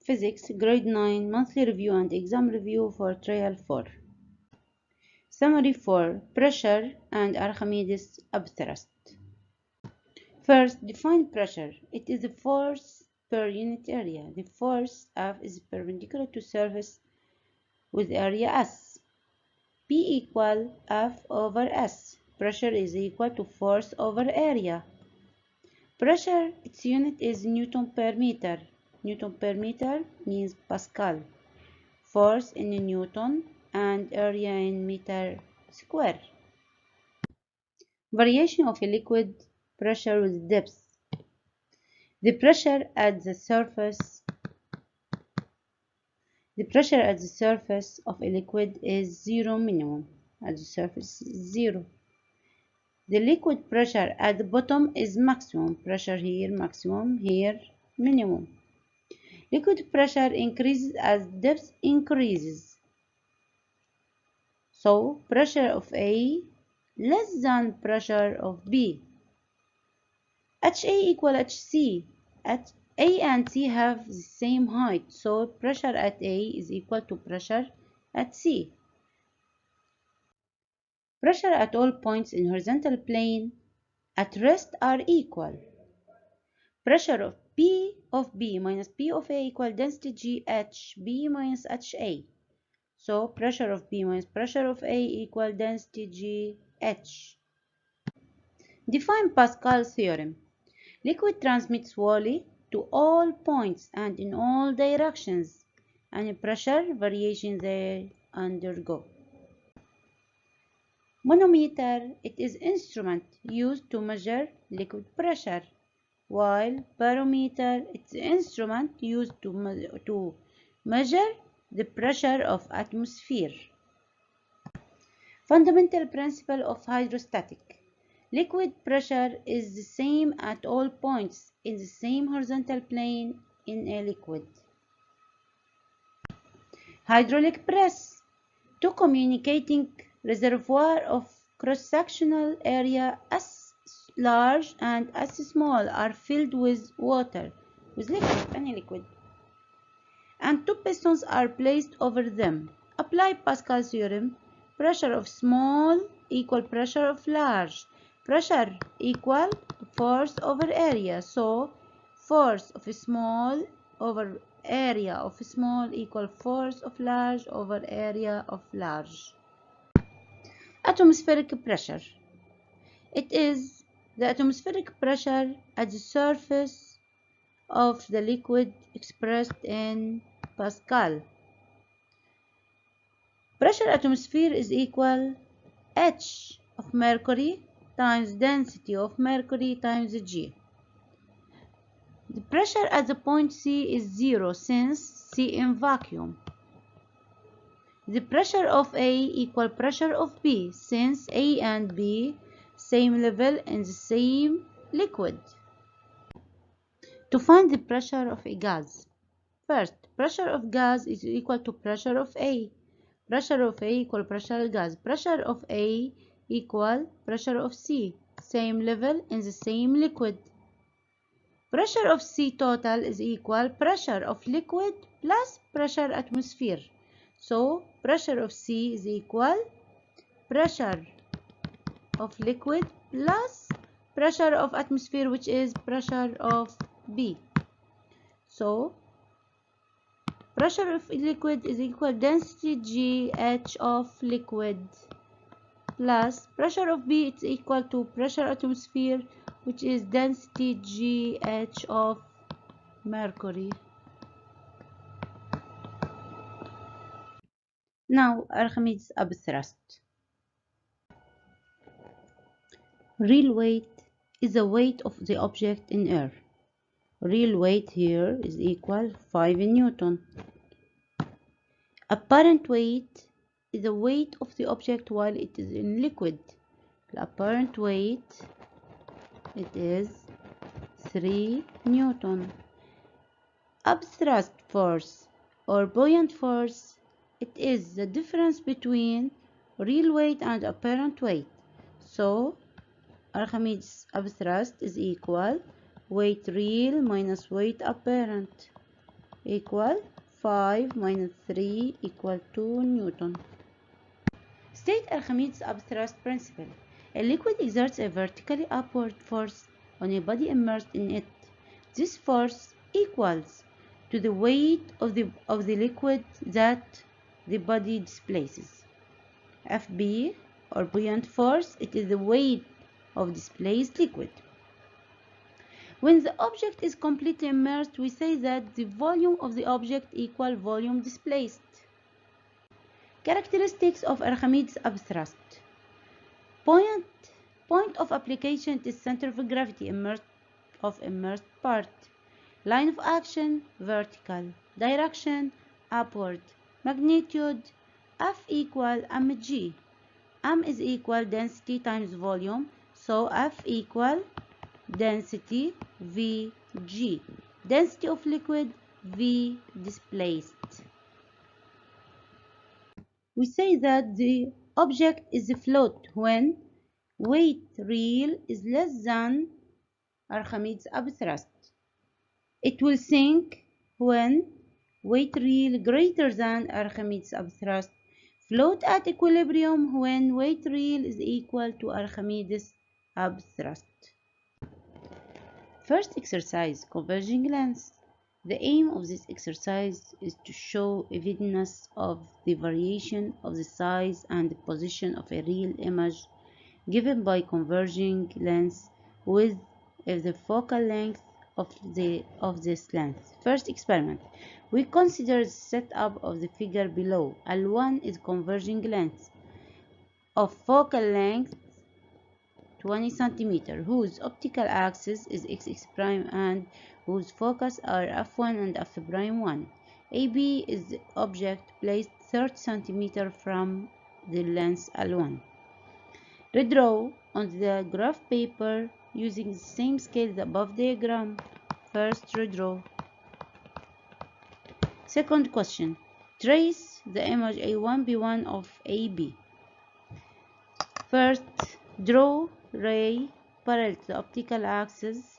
Physics, Grade 9, Monthly Review and Exam Review for Trial 4. Summary 4. Pressure and Archimedes' upthrust. First, define pressure. It is the force per unit area. The force F is perpendicular to surface with area S. P equal F over S. Pressure is equal to force over area. Pressure, its unit is Newton per meter. Newton per meter means Pascal. Force in Newton and area in meter square. Variation of a liquid pressure with depth. The pressure at the surface of a liquid is zero minimum. At the surface is zero. The liquid pressure at the bottom is maximum. Pressure here maximum, here minimum. Liquid pressure increases as depth increases. So pressure of A less than pressure of B. HA equal HC. At A and C have the same height, so pressure at A is equal to pressure at C. Pressure at all points in horizontal plane at rest are equal. Pressure of P of B minus P of A equal density G H B minus HA. So pressure of B minus pressure of A equal density G H. Define Pascal's theorem. Liquid transmits wholly to all points and in all directions. Any pressure variation they undergo. Manometer, it is instrument used to measure liquid pressure, while barometer, it's instrument used to measure the pressure of atmosphere. Fundamental principle of hydrostatic. Liquid pressure is the same at all points in the same horizontal plane in a liquid. Hydraulic press. Two communicating reservoir of cross-sectional area S large and S small are filled with water, with liquid, any liquid, and two pistons are placed over them. Apply Pascal's theorem. Pressure of small equal pressure of large. Pressure equal force over area. So force of small over area of small equal force of large over area of large. Atmospheric pressure. It is the atmospheric pressure at the surface of the liquid expressed in Pascal. Pressure atmosphere is equal H of mercury times density of mercury times G. The pressure at the point C is zero since C in vacuum. The pressure of A equal pressure of B since A and B same level in the same liquid. To find the pressure of a gas. First, pressure of gas is equal to pressure of A. Pressure of A equal pressure of gas. Pressure of A equal pressure of C. Same level in the same liquid. Pressure of C total is equal pressure of liquid plus pressure atmosphere. So pressure of C is equal pressure of liquid plus pressure of atmosphere, which is pressure of B. So pressure of liquid is equal density GH of liquid plus pressure of B is equal to pressure atmosphere, which is density GH of mercury. Now Archimedes' upthrust. Real weight is the weight of the object in air. Real weight here is equal 5 Newton. Apparent weight is the weight of the object while it is in liquid. The apparent weight, it is 3 Newton. Upthrust force or buoyant force, it is the difference between real weight and apparent weight. So Archimedes' upthrust is equal weight real minus weight apparent. equal 5 minus 3 equal 2 Newton. State Archimedes' upthrust principle. A liquid exerts a vertically upward force on a body immersed in it. This force equals to the weight of the liquid that the body displaces. Fb, or buoyant force, it is the weight of displaced liquid. When the object is completely immersed, we say that the volume of the object equals volume displaced. Characteristics of Archimedes' upthrust. Point of application is center of gravity immersed part. Line of action vertical. Direction upward. Magnitude F equal mg. M is equal density times volume, so F equal density Vg. Density of liquid V displaced. We say that the object is afloat when weight real is less than Archimedes' upthrust. It will sink when weight real greater than Archimedes' upthrust. Float at equilibrium when weight real is equal to Archimedes' upthrust. First exercise, converging lens. The aim of this exercise is to show evidence of the variation of the size and the position of a real image given by converging lens with the focal length of this length. First experiment. We consider the setup of the figure below. L1 is converging lens of focal length 20 cm, whose optical axis is x prime and whose focus are f1 and f'1. AB is the object placed 30 cm from the lens L1. Redraw on the graph paper using the same scale as the above diagram. First, redraw. Second question. Trace the image A1, B1 of AB. First, draw ray parallel to the optical axis.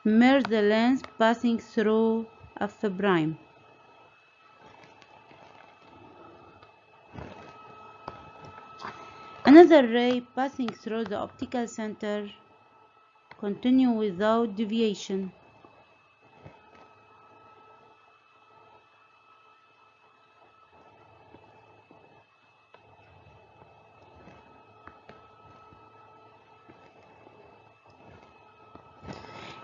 Merge the lens passing through F prime. Another ray passing through the optical center. Continue without deviation.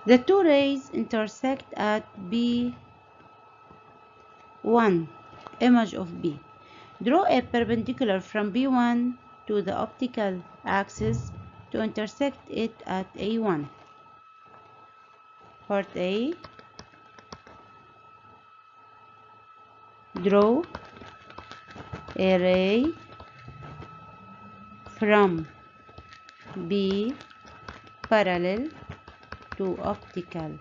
The two rays intersect at B1, image of B. Draw a perpendicular from B1 to the optical axis to intersect it at A1. Part A. Draw a ray from B parallel to optical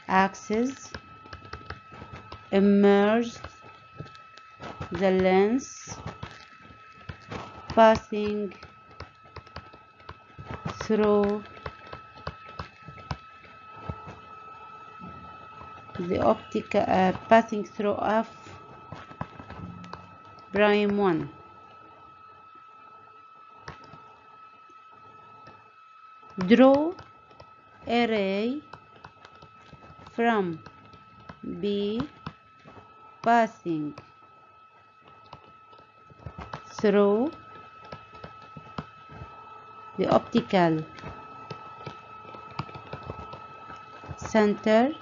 axis. Immerse the lens passing through the optical passing through F'1. Draw a ray from B passing through the optical center,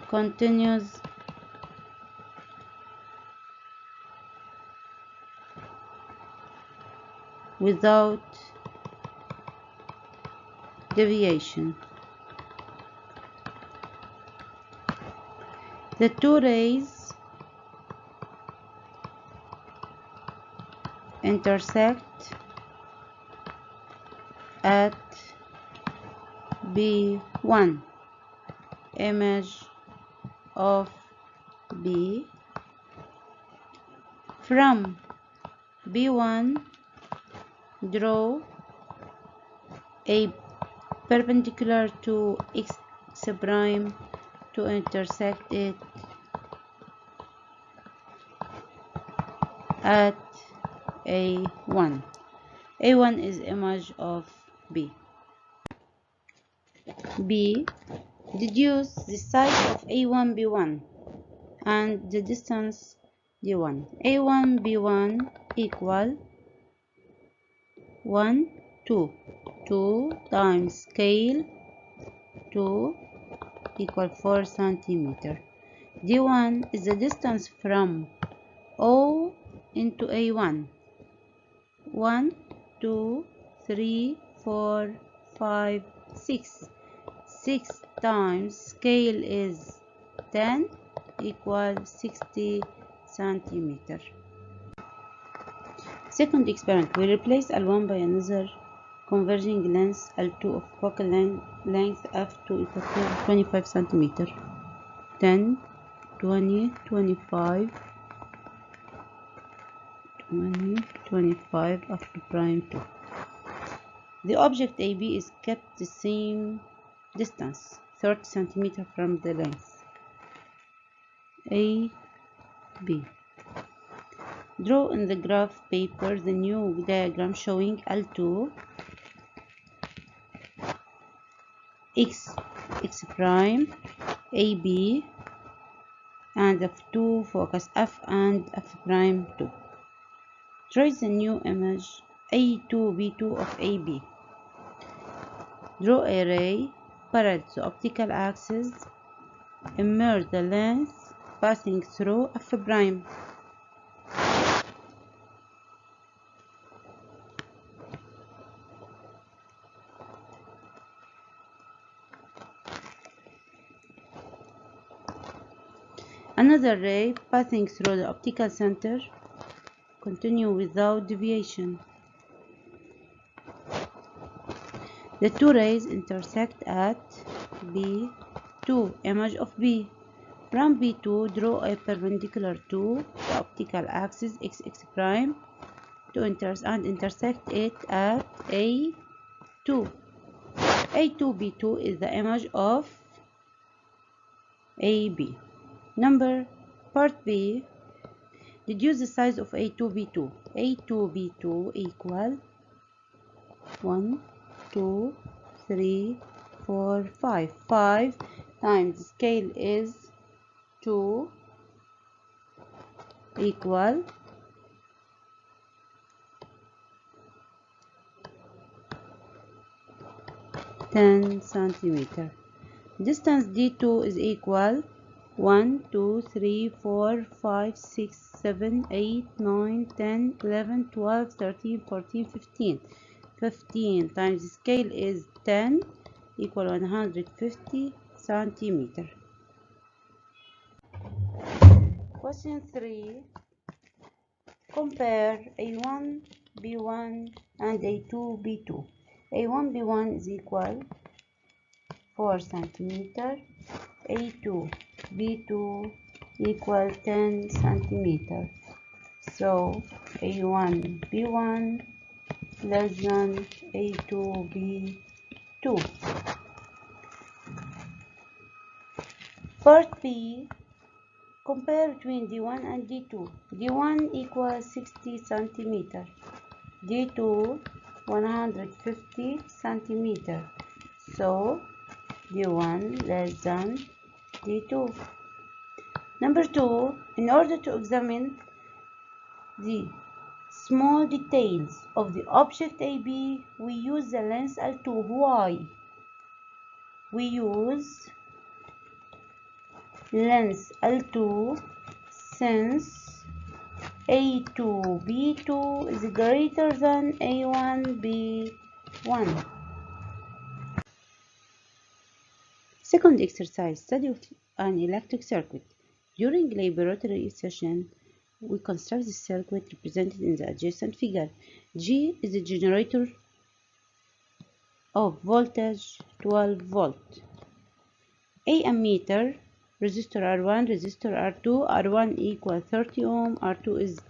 continues without deviation. The two rays intersect at B1, image of B. From B1, draw a perpendicular to x prime to intersect it at A1. A1 is image of B. B. Deduce the side of A1, B1 and the distance D1. A1, B1 equal 1, 2. 2 times scale 2 equal 4 centimeter. D1 is the distance from O into A1. 1, 2, 3, 4, 5, 6. 6 times scale is 10 equal 60 centimeter. Second experiment, we replace L1 by another converging length L2 of focal length F2 equal to 25 centimeter. 10, 20, 25, 20, 25 F prime 2. The object AB is kept the same distance, 30 centimeter from the length AB. Draw in the graph paper the new diagram showing L2, X prime, AB, and F2 focus F and F prime 2. Trace the new image A2, B2 of AB. Draw a ray parallel to optical axis. Immerse the length passing through F prime. Another ray passing through the optical center. Continue without deviation. The two rays intersect at B2, image of B. From B2, draw a perpendicular to the optical axis X prime to intersect it at A2. A2, B2 is the image of AB. Part B. Deduce the size of A2, B2. A2, B2 equal 1, 2, 3, 4, 5. 5 times the scale is 2 equal 10 centimeter. Distance D2 is equal 1, 2, 3, 4, 5, 6, 7, 8, 9, 10, 11, 12, 13, 14, 15. 15 times the scale is 10 equal 150 centimeter. Question 3. Compare A1, B1 and A2, B2. A1, B1 is equal 4 centimeter. A2, B2 equal 10 centimeter. So A1, B1 less than A2, B2. Part B. Compare between D1 and D2. D1 equals 60 centimeter. D2 150 centimeter. So D1 less than D2. Number 2. In order to examine the small details of the object AB, we use the length L2. Why? We use length L2 since A2, B2 is greater than A1, B1. Second exercise, study of an electric circuit. During laboratory session, we construct the circuit represented in the adjacent figure. G is the generator of voltage 12 volt. A ammeter, resistor R1, resistor R2. R1 equal 30 ohm, R2 is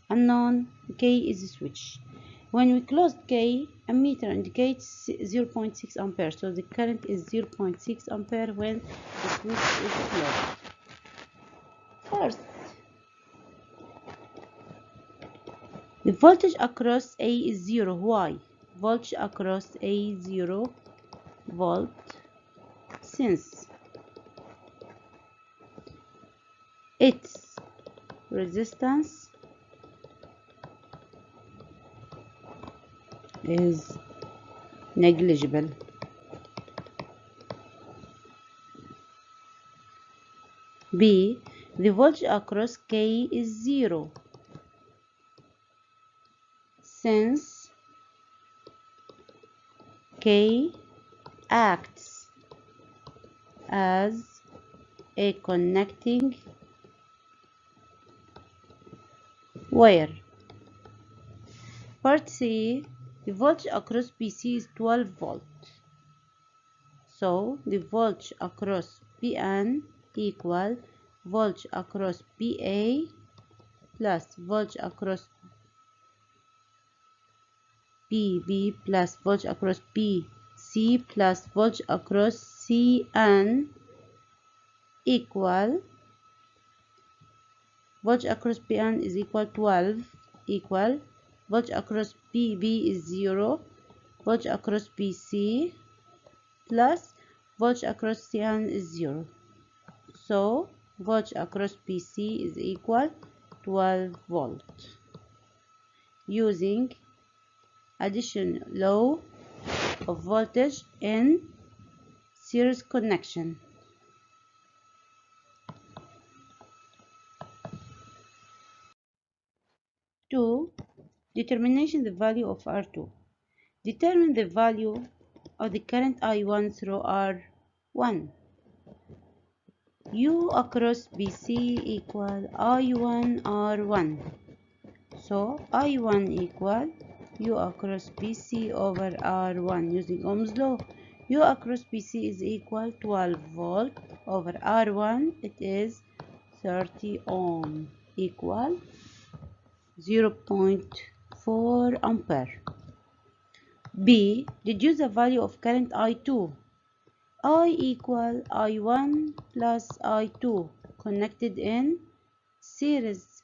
unknown, K is a switch. When we close K, ammeter indicates 0.6 ampere, so the current is 0.6 ampere when the switch is closed. First, the voltage across A is 0. Why? Voltage across A is 0 volt, since its resistance is negligible. B. The voltage across K is 0, since K acts as a connecting wire. Part C. The voltage across BC is 12 volt. So the voltage across BN equal voltage across BA plus voltage across BB plus voltage across BC plus voltage across CN equal voltage across BN is equal 12 equal voltage across BB is 0, voltage across BC plus voltage across CN is 0. So voltage across BC is equal 12 volt. Using addition law of voltage in series connection. 2. Determination the value of R2. Determine the value of the current I1 through R1. U across BC equal I1 R1. So I1 equal U across BC over R1 using Ohm's law. U across BC is equal 12 volt over R1. It is 30 ohm equal 0.4 ampere. B. Deduce the value of current I2. I equal I1 plus I2 connected in series.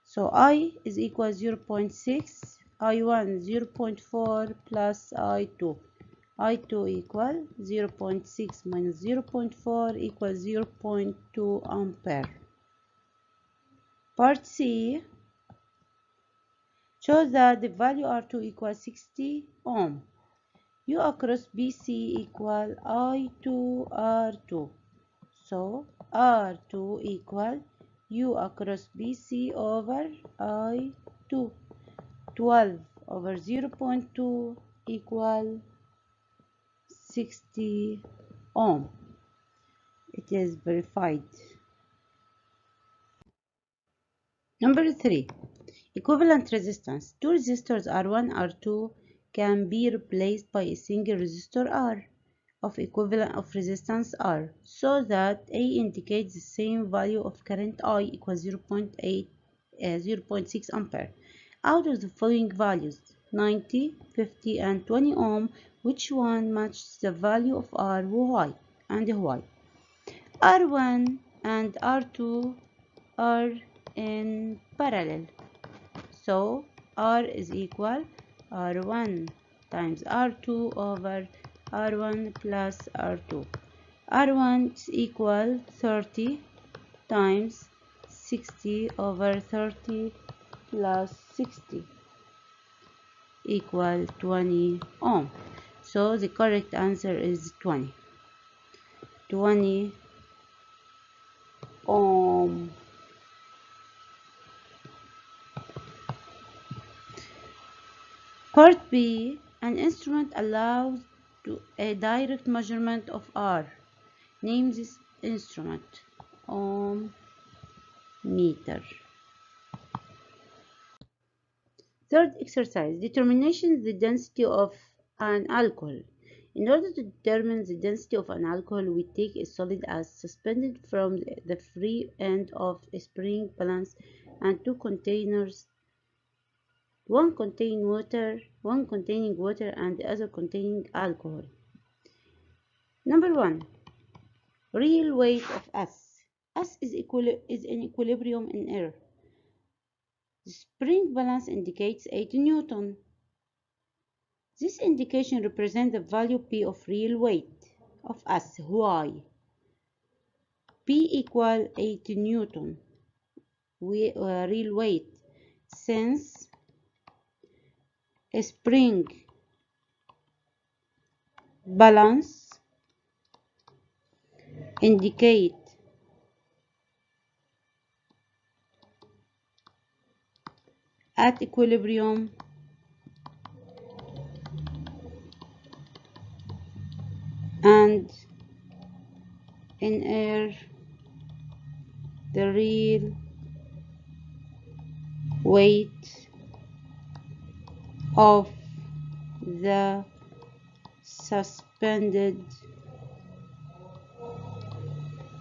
So I is equal 0.6, I1 0.4 plus I2. I2 equal 0.6 minus 0.4 equals 0.2 ampere. Part C shows that the value R2 equals 60 ohm. U across BC equal I2 R2. So R2 equal U across BC over I2. 12 over 0.2 equal 60 ohm. It is verified. Number 3. Equivalent resistance. Two resistors R1, R2 can be replaced by a single resistor R of equivalent of resistance R, so that A indicates the same value of current I equals 0.6 ampere. Out of the following values, 90, 50, and 20 ohm, which one matches the value of R and why? R1 and R2 are in parallel. So R is equal R1 times R2 over R1 plus R2. R1 is equal 30 times 60 over 30 plus 60 equal 20 ohm. So the correct answer is 20 ohm. Part B. An instrument allows a direct measurement of R. Name this instrument. Ohm meter. Third exercise. Determination the density of an alcohol. In order to determine the density of an alcohol, we take a solid as suspended from the free end of a spring balance and two containers, one containing water and the other containing alcohol. Number 1. Real weight of S. S is in equilibrium in air. The spring balance indicates 80 Newton. This indication represents the value P of real weight of S. Why? P equal 80 Newton. Real weight, since a spring balance indicate at equilibrium and in air the real weight of the suspended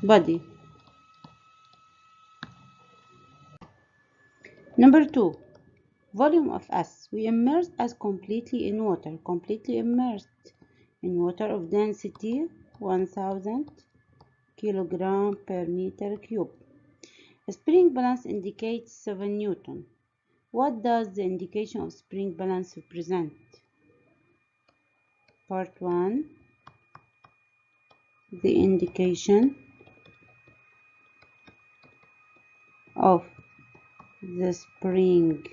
body. Number 2. Volume of S. We immerse S completely in water. Completely immersed in water of density 1000 kilogram per meter cube. The spring balance indicates 7 Newton. What does the indication of spring balance represent? Part 1. The indication of the spring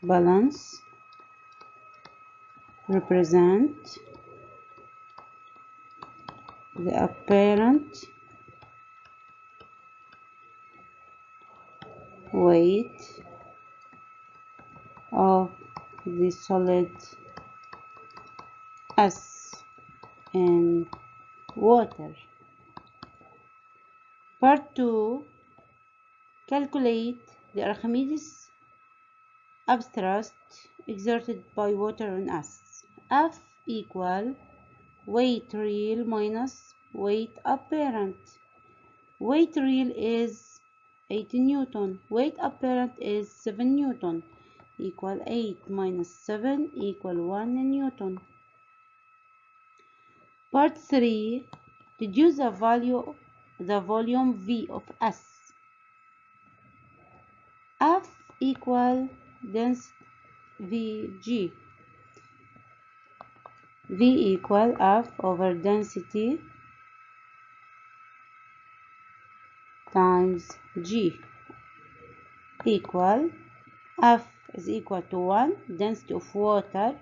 balance represent the apparent weight of the solid S in water. Part 2. Calculate the Archimedes upthrust exerted by water on S. F equal weight real minus weight apparent. Weight real is 80 Newton. Weight apparent is 7 Newton. Equal 8 minus 7 equal 1 Newton. Part 3. Deduce the volume V of S. F equal density Vg. V equal F over density times G equal F is equal to 1, density of water,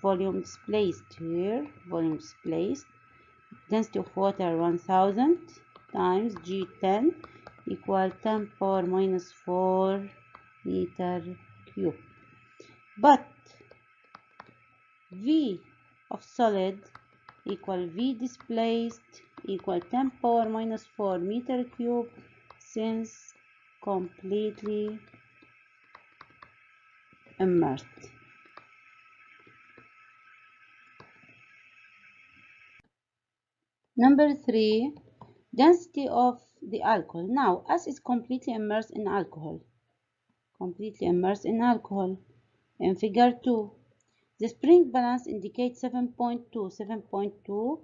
volume displaced here, volume displaced, density of water 1000 times G 10 equal 10 power minus 4 meter cube. But V of solid equal V displaced equal 10 power minus 4 meter cube, since completely immersed. Number 3. Density of the alcohol. Now, S is completely immersed in alcohol. Completely immersed in alcohol. In figure 2, the spring balance indicates 7.2. 7.2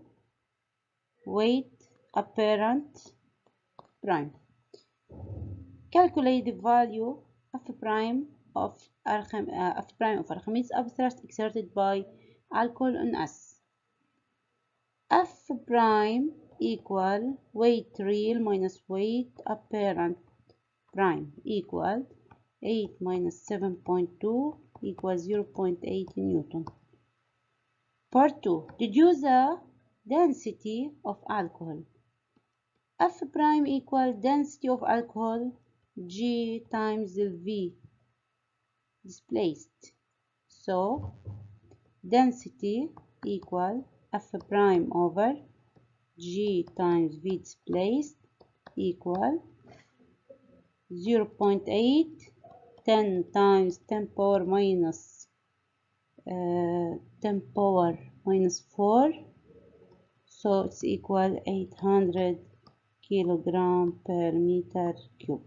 weight apparent prime. Calculate the value of prime of Archimedes upthrust exerted by alcohol on S. F prime equal weight real minus weight apparent prime equal 8 minus 7.2 equals 0.8 Newton. Part 2. Deduce the density of alcohol. F prime equal density of alcohol G times the V displaced. So density equal F prime over G times V displaced equal 0.8, 10 times 10 power minus 10 power minus 4, so it's equal 800 kilogram per meter cube.